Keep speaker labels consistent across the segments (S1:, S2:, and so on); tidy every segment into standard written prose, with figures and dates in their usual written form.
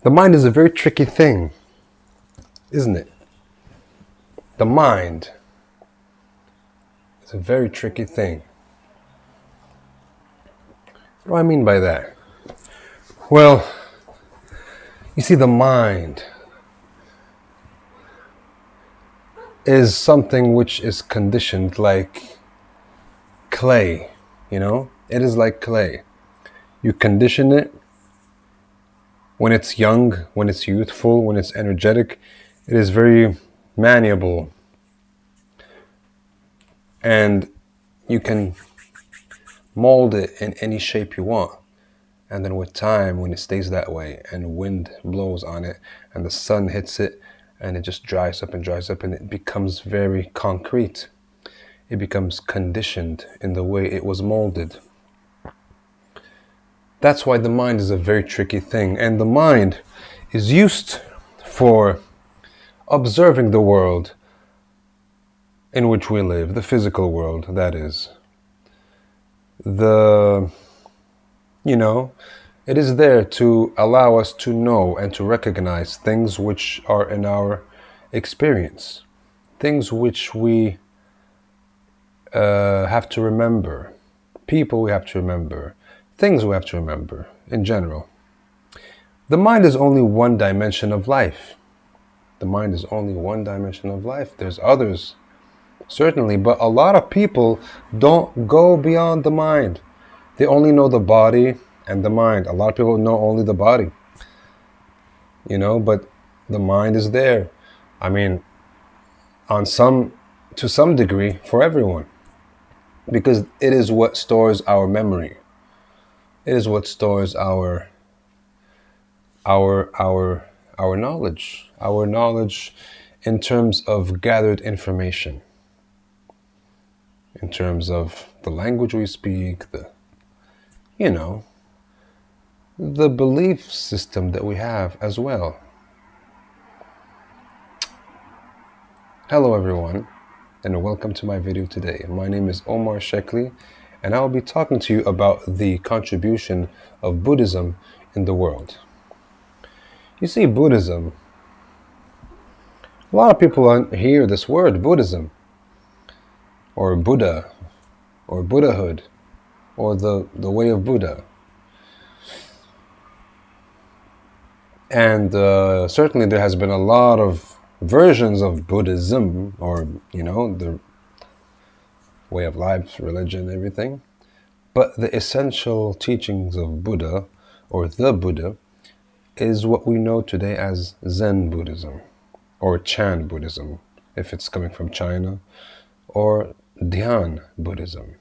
S1: The mind is a very tricky thing, isn't it? The mind is a very tricky thing. What do I mean by that? Well, you see, the mind is something which is conditioned like clay, you know? It is like clay. You condition it when it's young, when it's youthful, when it's energetic. It is very malleable. And you can mold it in any shape you want. And then with time, when it stays that way and wind blows on it and the sun hits it and it just dries up and it becomes very concrete. It becomes conditioned in the way it was molded. That's why the mind is a very tricky thing. And the mind is used for observing the world in which we live, the physical world, that is. It is there to allow us to know and to recognize things which are in our experience, things which we have to remember, people we have to remember, things we have to remember in general. The mind is only one dimension of life. The mind is only one dimension of life. There's others, certainly, but a lot of people don't go beyond the mind. They only know the body and the mind. A lot of people know only the body, but the mind is there. I mean, to some degree, for everyone, because it is what stores our memory. It is what stores our knowledge in terms of gathered information, in terms of the language we speak, the belief system that we have as well. Hello everyone, and welcome to my video today. My name is Omar Schekhli, and I'll be talking to you about the contribution of Buddhism in the world. You see, Buddhism, a lot of people hear this word, Buddhism, or Buddha, or Buddhahood, or the way of Buddha. And certainly there has been a lot of versions of Buddhism, or, the way of life, religion, everything. But the essential teachings of Buddha, or the Buddha, is what we know today as Zen Buddhism, or Chan Buddhism, if it's coming from China, or Dhyan Buddhism,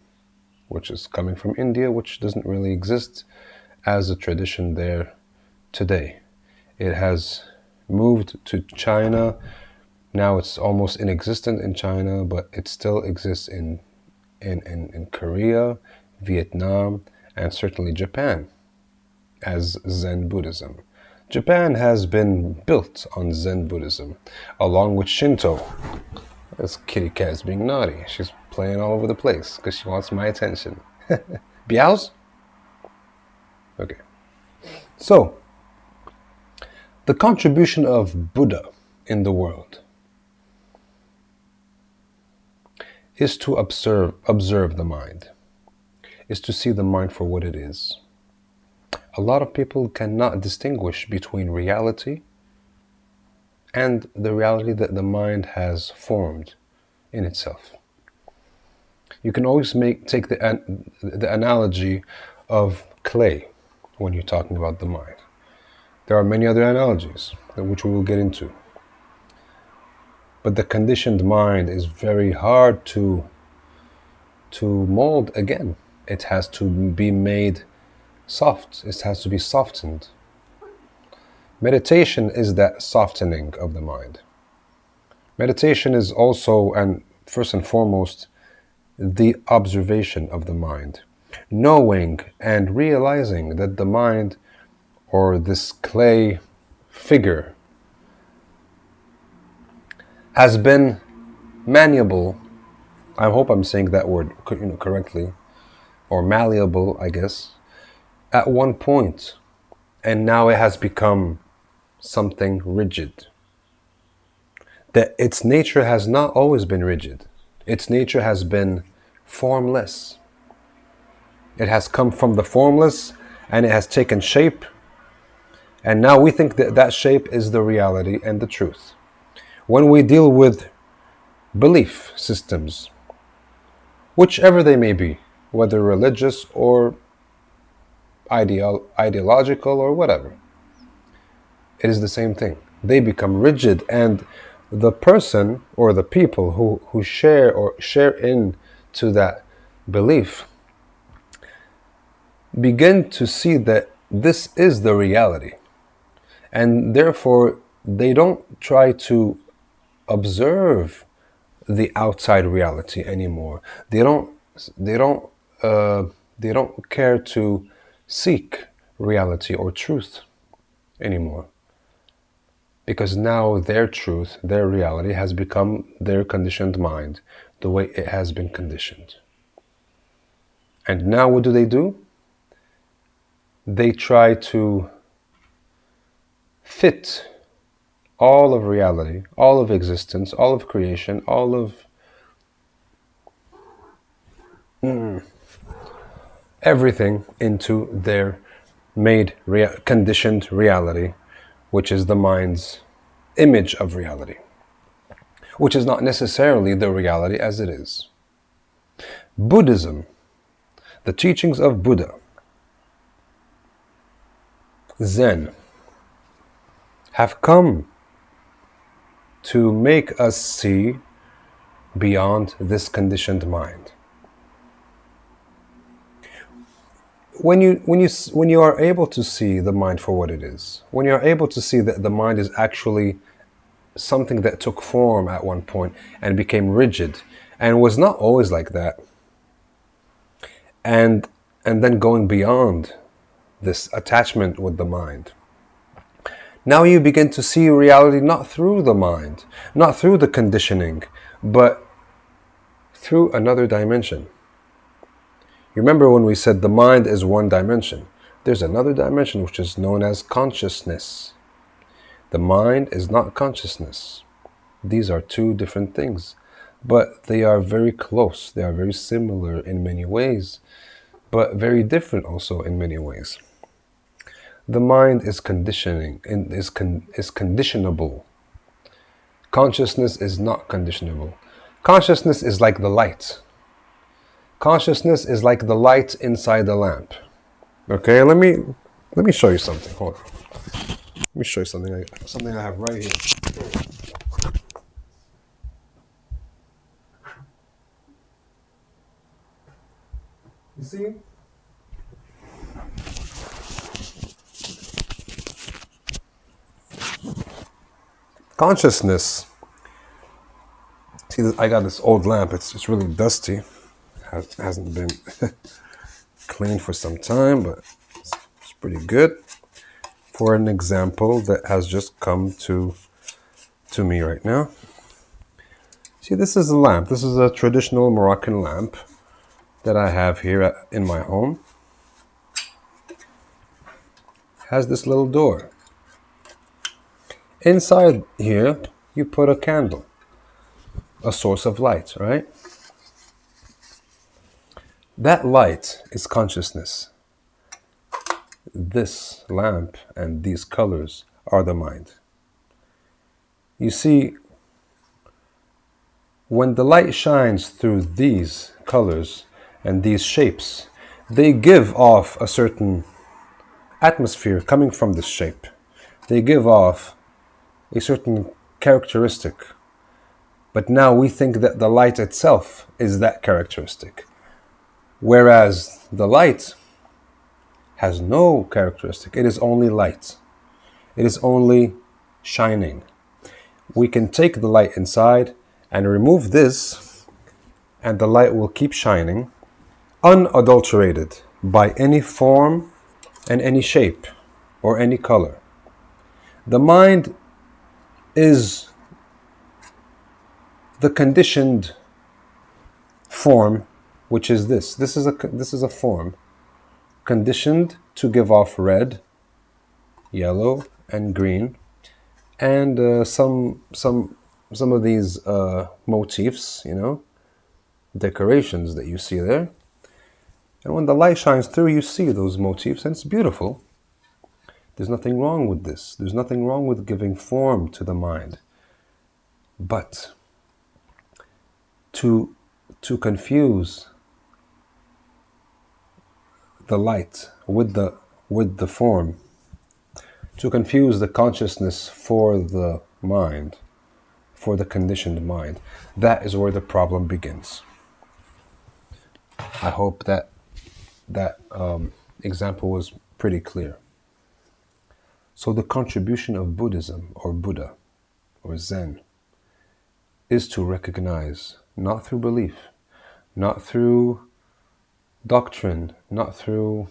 S1: which is coming from India, which doesn't really exist as a tradition there today. It has moved to China. Now it's almost inexistent in China, but it still exists in Korea, Vietnam, and certainly Japan as Zen Buddhism. Japan has been built on Zen Buddhism, along with Shinto. This kitty cat is being naughty. She's playing all over the place because she wants my attention. Meows? Okay. So, the contribution of Buddha in the world is to observe the mind, is to see the mind for what it is. A lot of people cannot distinguish between reality and the reality that the mind has formed in itself. You can always take the analogy of clay when you're talking about the mind. There are many other analogies, which we will get into. But the conditioned mind is very hard to mold again. It has to be made soft. It has to be softened. Meditation is that softening of the mind. Meditation is also, and first and foremost, the observation of the mind. Knowing and realizing that the mind, or this clay figure, has been malleable. I hope I'm saying that word correctly, or malleable, I guess, at one point, and now it has become something rigid. That its nature has not always been rigid. Its nature has been formless. It has come from the formless and it has taken shape. And now we think that that shape is the reality and the truth. When we deal with belief systems, whichever they may be, whether religious or ideological or whatever, it is the same thing. They become rigid, and the person or the people who share into that belief begin to see that this is the reality, and therefore they don't try to observe the outside reality anymore. They don't they don't care to seek reality or truth anymore, because now their truth, their reality has become their conditioned mind, the way it has been conditioned. And now what do? They try to fit all of reality, all of existence, all of creation, all of everything into their conditioned reality, which is the mind's image of reality, which is not necessarily the reality as it is. Buddhism, the teachings of Buddha, Zen, have come to make us see beyond this conditioned mind. When you are able to see the mind for what it is, when you are able to see that the mind is actually something that took form at one point and became rigid and was not always like that, and then going beyond this attachment with the mind, now you begin to see reality not through the mind, not through the conditioning, but through another dimension. You remember when we said the mind is one dimension? There's another dimension which is known as consciousness. The mind is not consciousness. These are two different things, but they are very close. They are very similar in many ways, but very different also in many ways. The mind is conditioning and is conditionable. Consciousness is not conditionable. Consciousness is like the light. Consciousness is like the light inside the lamp. Okay, let me show you something. Hold on. Let me show you something. Something I have right here. You see? Consciousness. See, I got this old lamp. It's really dusty. Hasn't been cleaned for some time, but it's pretty good. For an example that has just come to me right now. See, this is a lamp. This is a traditional Moroccan lamp that I have here in my home. It has this little door. Inside here, you put a candle, a source of light, right? That light is consciousness. This lamp and these colors are the mind. You see, when the light shines through these colors and these shapes, they give off a certain atmosphere coming from this shape. They give off a certain characteristic. But now we think that the light itself is that characteristic. Whereas the light has no characteristic. It is only light. It is only shining. We can take the light inside and remove this, and the light will keep shining, unadulterated by any form and any shape or any color. The mind is the conditioned form, which is this. This is a form conditioned to give off red, yellow, and green And some of these motifs, decorations that you see there. And when the light shines through, you see those motifs, and it's beautiful. There's nothing wrong with this. There's nothing wrong with giving form to the mind. But to confuse the light with the form, to confuse the consciousness for the mind, for the conditioned mind, that is where the problem begins. I hope that example was pretty clear. So the contribution of Buddhism or Buddha or Zen is to recognize, not through belief, not through doctrine, not through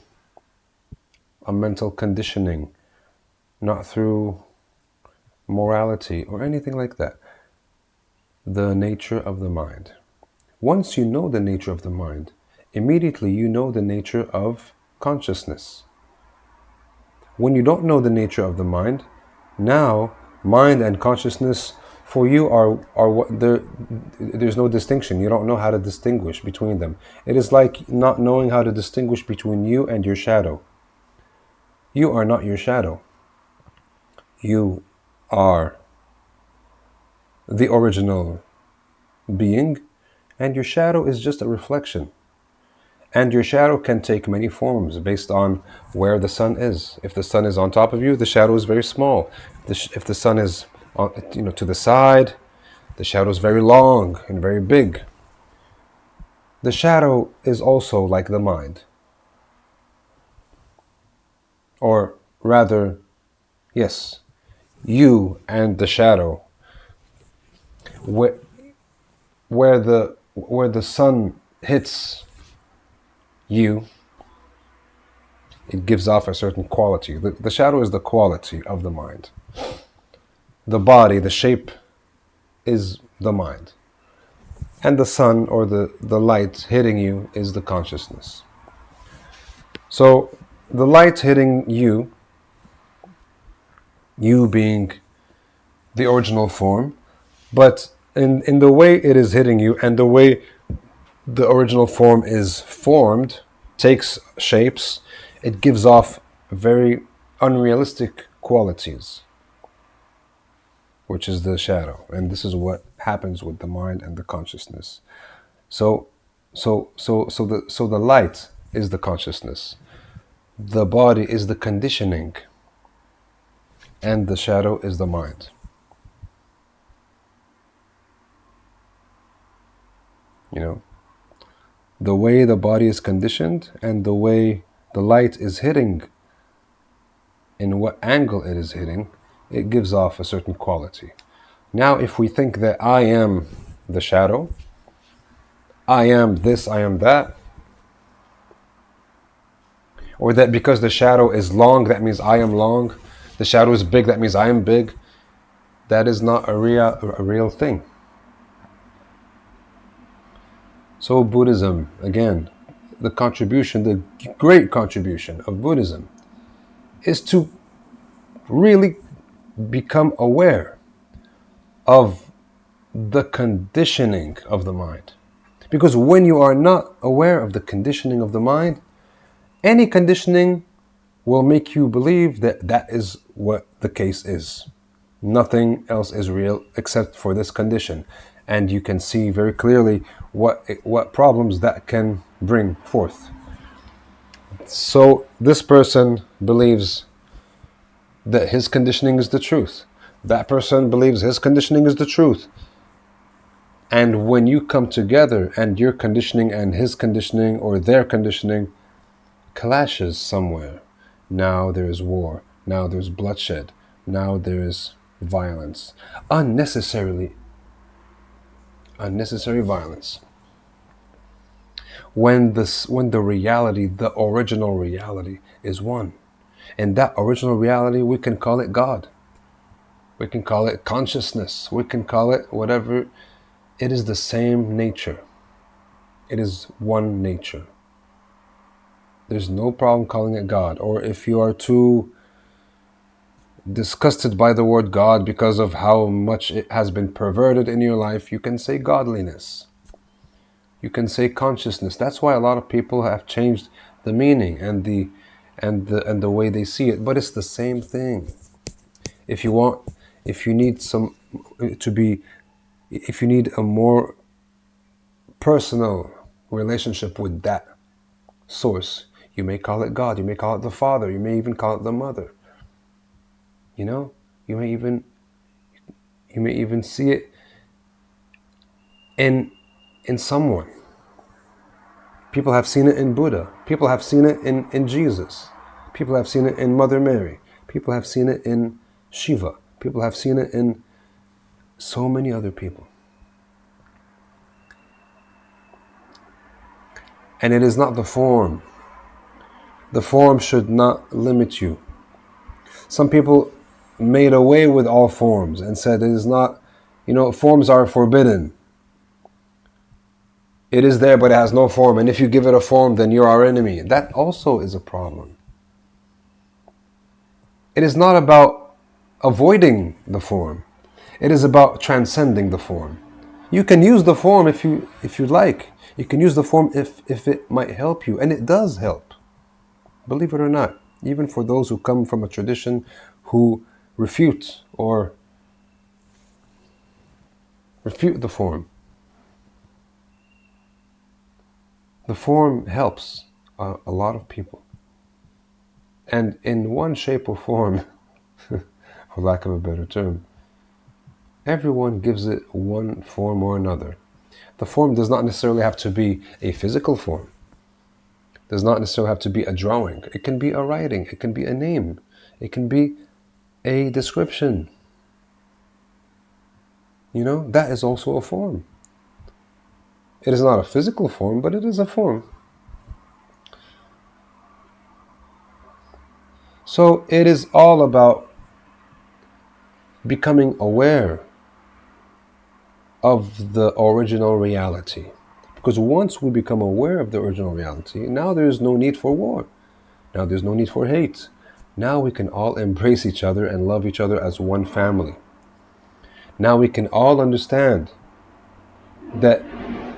S1: a mental conditioning, not through morality or anything like that, the nature of the mind. Once you know the nature of the mind, immediately you know the nature of consciousness. When you don't know the nature of the mind, now mind and consciousness for you are what there's no distinction. You don't know how to distinguish between them. It is like not knowing how to distinguish between you and your shadow. You are not your shadow. You are the original being, and your shadow is just a reflection. And your shadow can take many forms based on where the sun is. If the sun is on top of you, the shadow is very small. If the sun is to the side, the shadow is very long and very big. The shadow is also like the mind. Or rather, yes, you and the shadow. Where the sun hits you, it gives off a certain quality. The shadow is the quality of the mind. The body, the shape, is the mind. And the sun or the light hitting you is the consciousness. So the light hitting you being the original form, but in the way it is hitting you and the way the original form is formed, takes shapes, it gives off very unrealistic qualities, which is the shadow. And this is what happens with the mind and the consciousness. So the light is the consciousness. The body is the conditioning, and the shadow is the mind. The way the body is conditioned and the way the light is hitting, in what angle it is hitting, it gives off a certain quality. Now, if we think that I am the shadow, I am this, I am that, or that because the shadow is long, that means I am long, the shadow is big, that means I am big, that is not a real thing. So Buddhism, again, the great contribution of Buddhism is to really become aware of the conditioning of the mind. Because when you are not aware of the conditioning of the mind, any conditioning will make you believe that that is what the case is. Nothing else is real except for this condition. And you can see very clearly what problems that can bring forth. So this person believes that his conditioning is the truth. That person believes his conditioning is the truth. And when you come together and your conditioning and his conditioning or their conditioning clashes somewhere, now there is war, now there's bloodshed, now there is violence, unnecessary violence. When the reality, the original reality, is one. And that original reality, we can call it God. We can call it consciousness. We can call it whatever. It is the same nature. It is one nature. There's no problem calling it God. Or if you are too disgusted by the word God because of how much it has been perverted in your life, you can say godliness. You can say consciousness. That's why a lot of people have changed the meaning and the way they see it. But it's the same thing. If you want, if you need some to be, if you need a more personal relationship with that source, you may call it God. You may call it the Father. You may even call it the Mother. You know, you may even see it in someone. People have seen it in Buddha. People have seen it in Jesus. People have seen it in Mother Mary. People have seen it in Shiva. People have seen it in so many other people. And it is not the form. The form should not limit you. Some people made away with all forms and said it is not, forms are forbidden. It is there, but it has no form. And if you give it a form, then you're our enemy. That also is a problem. It is not about avoiding the form. It is about transcending the form. You can use the form if you like. You can use the form if it might help you. And it does help. Believe it or not. Even for those who come from a tradition who refute the form. The form helps a lot of people. And in one shape or form, for lack of a better term, everyone gives it one form or another. The form does not necessarily have to be a physical form. It does not necessarily have to be a drawing. It can be a writing. It can be a name. It can be a description. That is also a form. It is not a physical form, but it is a form. So it is all about becoming aware of the original reality. Because once we become aware of the original reality, now there is no need for war. Now there's no need for hate. Now we can all embrace each other and love each other as one family. Now we can all understand that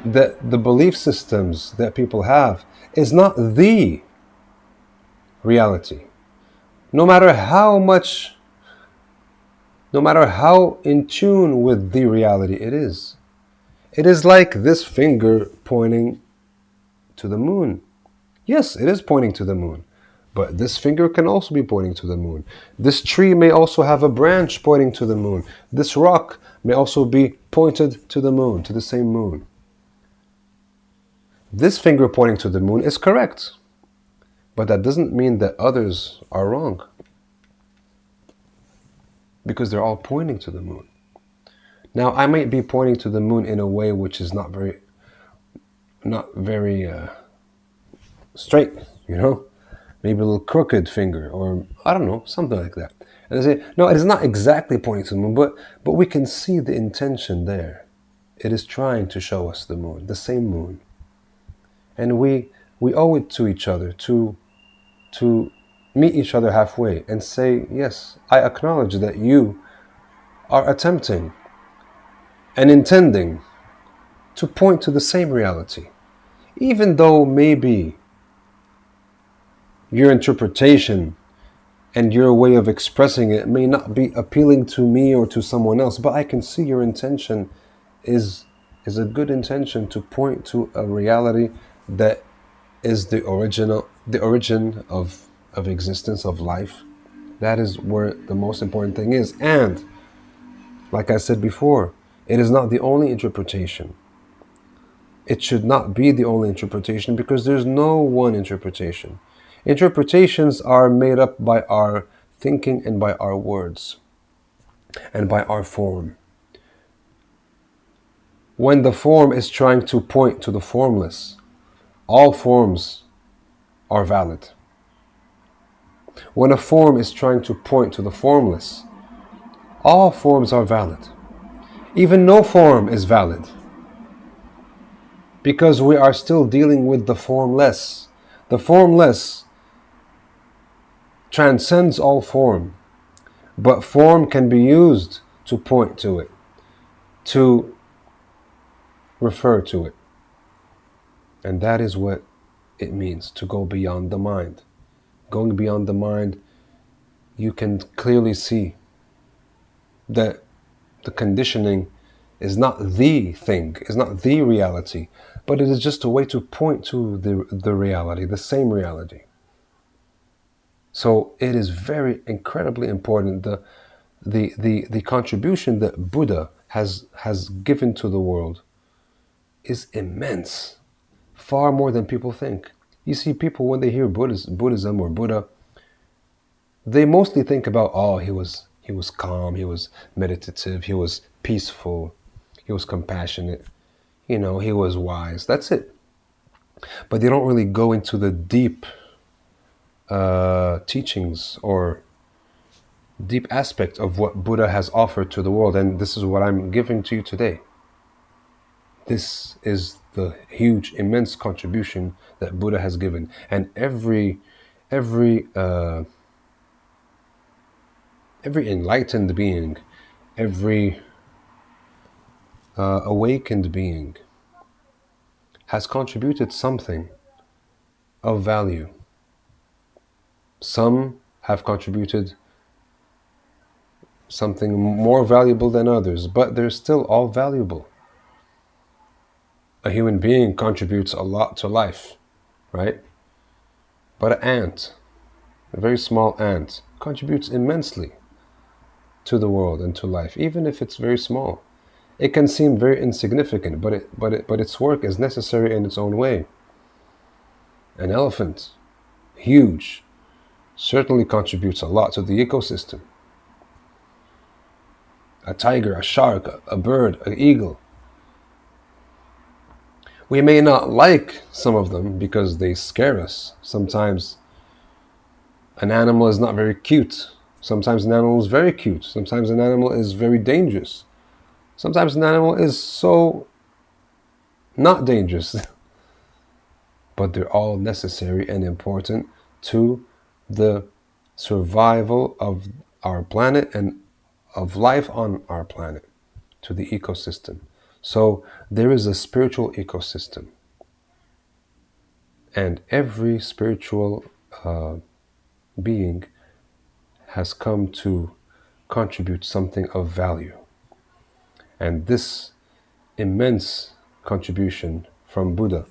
S1: the belief systems that people have is not the reality. No matter how in tune with the reality it is. It is like this finger pointing to the moon. Yes, it is pointing to the moon. But this finger can also be pointing to the moon. This tree may also have a branch pointing to the moon. This rock may also be pointed to the moon, to the same moon. This finger pointing to the moon is correct. But that doesn't mean that others are wrong. Because they're all pointing to the moon. Now, I might be pointing to the moon in a way which is not very straight, maybe a little crooked finger, or I don't know, something like that. And I say, no, it is not exactly pointing to the moon, but we can see the intention there. It is trying to show us the moon, the same moon. And we owe it to each other to meet each other halfway and say, yes, I acknowledge that you are attempting and intending to point to the same reality. Even though maybe your interpretation and your way of expressing it may not be appealing to me or to someone else, but I can see your intention is a good intention to point to a reality that is the origin of existence, of life. That is where the most important thing is. And like I said before, it is not the only interpretation. It should not be the only interpretation because there's no one interpretation. Interpretations are made up by our thinking and by our words and by our form. When the form is trying to point to the formless, all forms are valid. When a form is trying to point to the formless, all forms are valid. Even no form is valid. Because we are still dealing with the formless. The formless transcends all form. But form can be used to point to it, to refer to it. And that is what it means to go beyond the mind. Going beyond the mind, you can clearly see that the conditioning is not the thing, is not the reality, but it is just a way to point to the reality, the same reality. So it is very incredibly important. The contribution that Buddha has given to the world is immense, far more than people think. You see, people, when they hear Buddhism or Buddha, they mostly think about, oh, he was calm, he was meditative, he was peaceful, he was compassionate, he was wise. That's it. But they don't really go into the deep teachings or deep aspect of what Buddha has offered to the world. And this is what I'm giving to you today. This is the huge, immense contribution that Buddha has given. And every enlightened being, every awakened being has contributed something of value. Some have contributed something more valuable than others, but they're still all valuable. A human being contributes a lot to life, right? But an ant, a very small ant, contributes immensely to the world and to life, even if it's very small. It can seem very insignificant, but its work is necessary in its own way. An elephant, huge, certainly contributes a lot to the ecosystem. A tiger, a shark, a bird, an eagle. We may not like some of them because they scare us. Sometimes an animal is not very cute. Sometimes an animal is very cute. Sometimes an animal is very dangerous. Sometimes an animal is so not dangerous. But they're all necessary and important to the survival of our planet and of life on our planet, to the ecosystem. So there is a spiritual ecosystem. And every spiritual being has come to contribute something of value. And this immense contribution from Buddha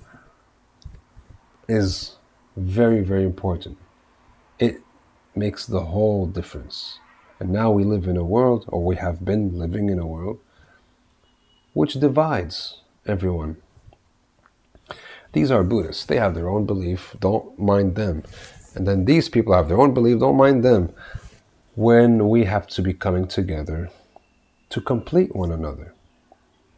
S1: is very, very important. It makes the whole difference. And now we live in a world, or we have been living in a world, which divides everyone. These are Buddhists. They have their own belief. Don't mind them. And then these people have their own belief. Don't mind them. When we have to be coming together to complete one another.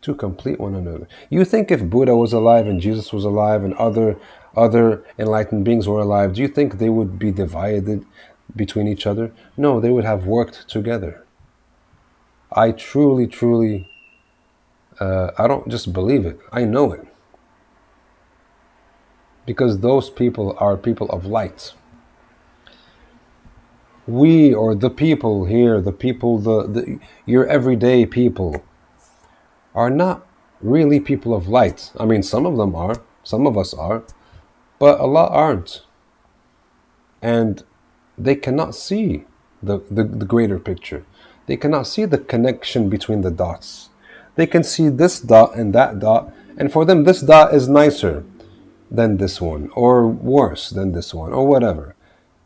S1: To complete one another. You think if Buddha was alive and Jesus was alive and other enlightened beings were alive, do you think they would be divided between each other? No, they would have worked together. I truly, I don't just believe it, I know it. Because those people are people of light. We, or the people here, the people, your everyday people, are not really people of light. I mean, some of them are, some of us are, but a lot aren't. And they cannot see the greater picture. They cannot see the connection between the dots. They can see this dot and that dot, and for them this dot is nicer than this one, or worse than this one, or whatever.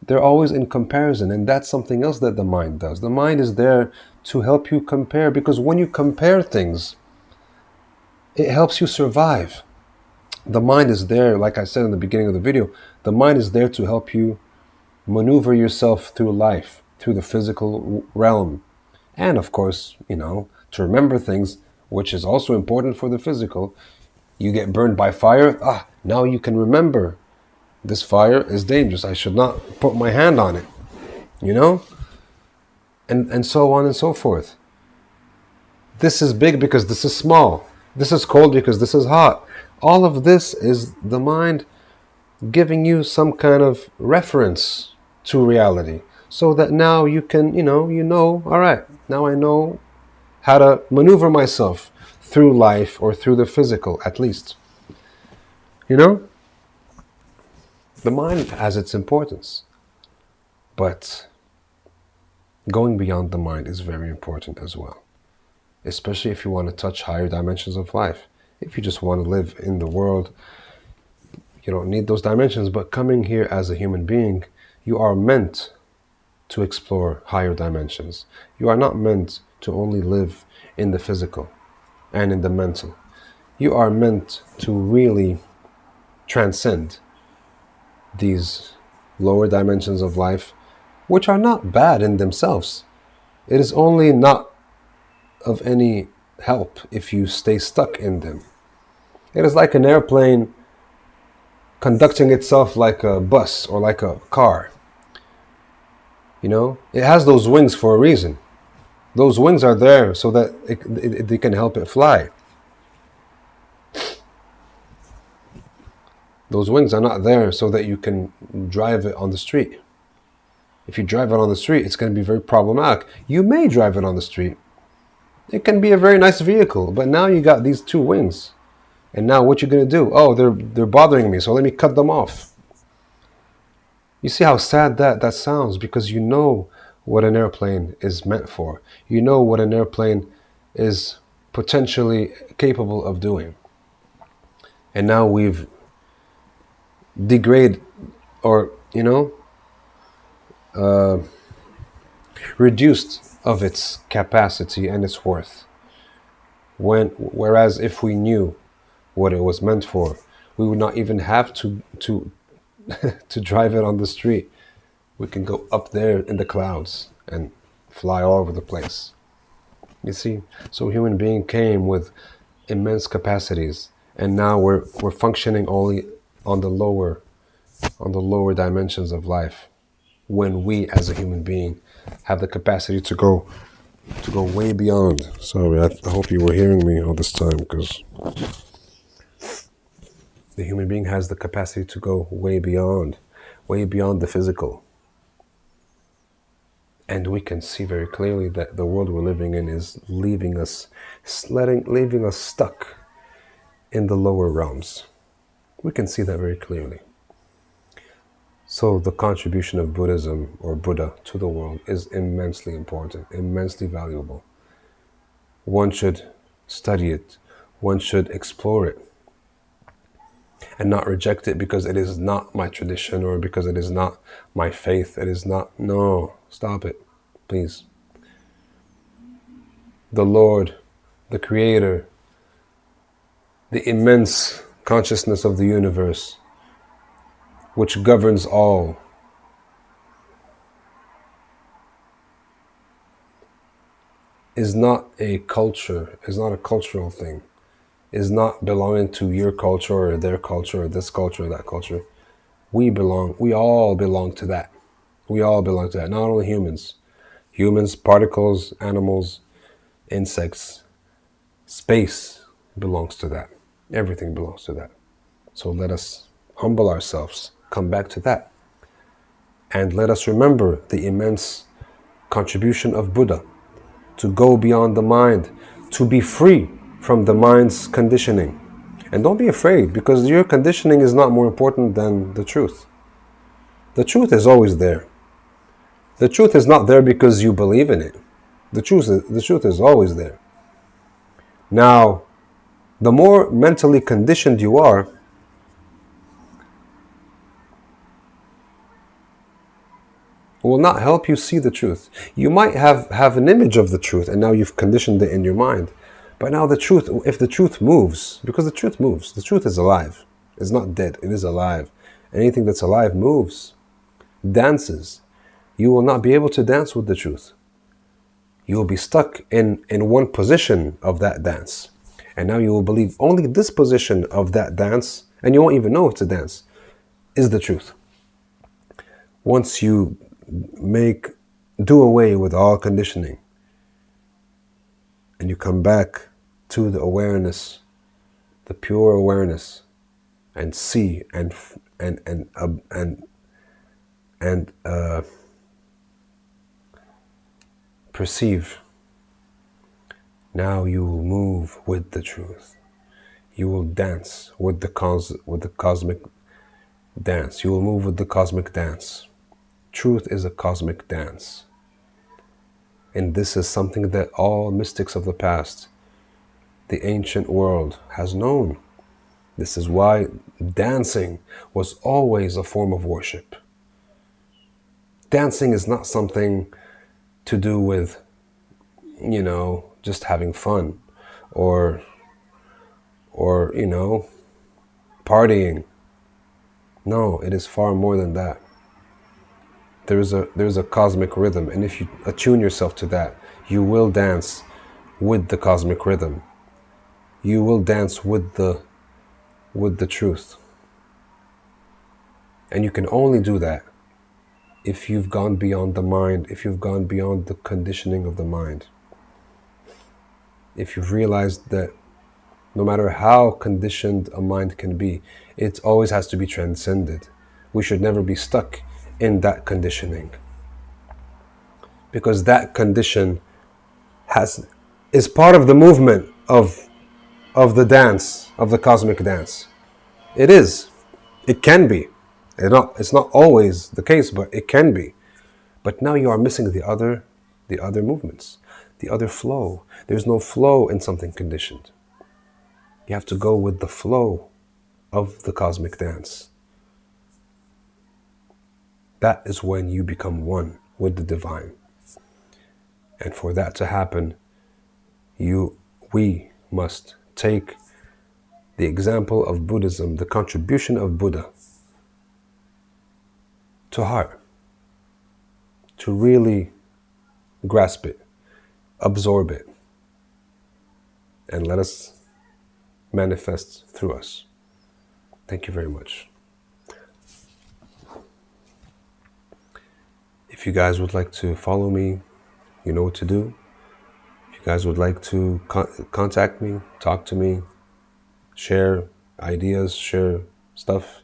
S1: They're always in comparison, and that's something else that the mind does. The mind is there to help you compare, because when you compare things, it helps you survive. The mind is there, like I said in the beginning of the video, the mind is there to help you maneuver yourself through life, through the physical realm. And of course, to remember things, which is also important for the physical. You get burned by fire, now you can remember this fire is dangerous. I should not put my hand on it, and so on and so forth. This is big because this is small. This is cold because this is hot. All of this is the mind giving you some kind of reference to reality, so that now you know, all right, now I know how to maneuver myself through life or through the physical, at least. You know, the mind has its importance, but going beyond the mind is very important as well, especially if you want to touch higher dimensions of life. If you just want to live in the world, you don't need those dimensions, but coming here as a human being, you are meant to explore higher dimensions. You are not meant to only live in the physical and in the mental. You are meant to really transcend these lower dimensions of life, which are not bad in themselves. It is only not of any help if you stay stuck in them. It is like an airplane conducting itself like a bus or like a car. You know, it has those wings for a reason. Those wings are there so that they can help it fly. Those wings are not there so that you can drive it on the street. If you drive it on the street, it's going to be very problematic. You may drive it on the street. It can be a very nice vehicle, but now you got these two wings. And now what you're going to do? Oh, they're bothering me, so let me cut them off. You see how sad that sounds, because you know what an airplane is meant for. You know what an airplane is potentially capable of doing. And now we've degraded, or, reduced of its capacity and its worth. Whereas if we knew what it was meant for, we would not even have to to drive it on the street. We can go up there in the clouds and fly all over the place. You see, so human being came with immense capacities, and now we're functioning only on the lower dimensions of life, when we as a human being have the capacity to go way beyond. Sorry, I hope you were hearing me all this time, because the human being has the capacity to go way beyond the physical. And we can see very clearly that the world we're living in is leaving us stuck in the lower realms. We can see that very clearly. So the contribution of Buddhism, or Buddha, to the world is immensely important, immensely valuable. One should study it, one should explore it, and not reject it because it is not my tradition or because it is not my faith. It is not. No, stop it, please. The Lord, the Creator, the immense consciousness of the universe, which governs all, is not a culture, is not a cultural thing, is not belonging to your culture or their culture or this culture or that culture. We all belong to that. We all belong to that. Not only humans, particles, animals, insects, space belongs to that. Everything belongs to that. So let us humble ourselves, come back to that. And let us remember the immense contribution of Buddha to go beyond the mind, to be free from the mind's conditioning. And don't be afraid, because your conditioning is not more important than the truth. The truth is always there. The truth is not there because you believe in it. The truth is always there. Now, the more mentally conditioned you are, will not help you see the truth. You might have an image of the truth, and now you've conditioned it in your mind. But now the truth, if the truth moves, because the truth moves, the truth is alive. It's not dead, it is alive. Anything that's alive moves, dances. You will not be able to dance with the truth. You will be stuck in one position of that dance. And now you will believe only this position of that dance, and you won't even know it's a dance, is the truth. Once you do away with all conditioning, and you come back to the awareness, the pure awareness, and see and perceive. Now you will move with the truth. You will dance with the cosmic dance. You will move with the cosmic dance. Truth is a cosmic dance. And this is something that all mystics of the past, the ancient world, has known. This is why dancing was always a form of worship. Dancing is not something to do with, just having fun or partying. No, it is far more than that. There's a cosmic rhythm, and if you attune yourself to that, you will dance with the cosmic rhythm. You will dance with the truth. And you can only do that if you've gone beyond the mind, if you've gone beyond the conditioning of the mind. If you've realized that no matter how conditioned a mind can be, it always has to be transcended. We should never be stuck in that conditioning, because that condition is part of the movement of the dance, of the cosmic dance. It is. It can be. It's not always the case, but it can be. But now you are missing the other movements, the other flow. There's no flow in something conditioned. You have to go with the flow of the cosmic dance. That is when you become one with the divine. And for that to happen, we must take the example of Buddhism, the contribution of Buddha, to heart, to really grasp it, absorb it, and let us manifest through us. Thank you very much. If you guys would like to follow me, you know what to do. If you guys would like to contact me, talk to me, share ideas, share stuff,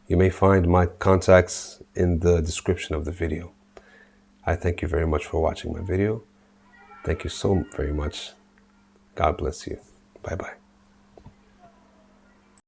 S1: you may find my contacts in the description of the video. I thank you very much for watching my video. Thank you so very much. God bless you. Bye-bye.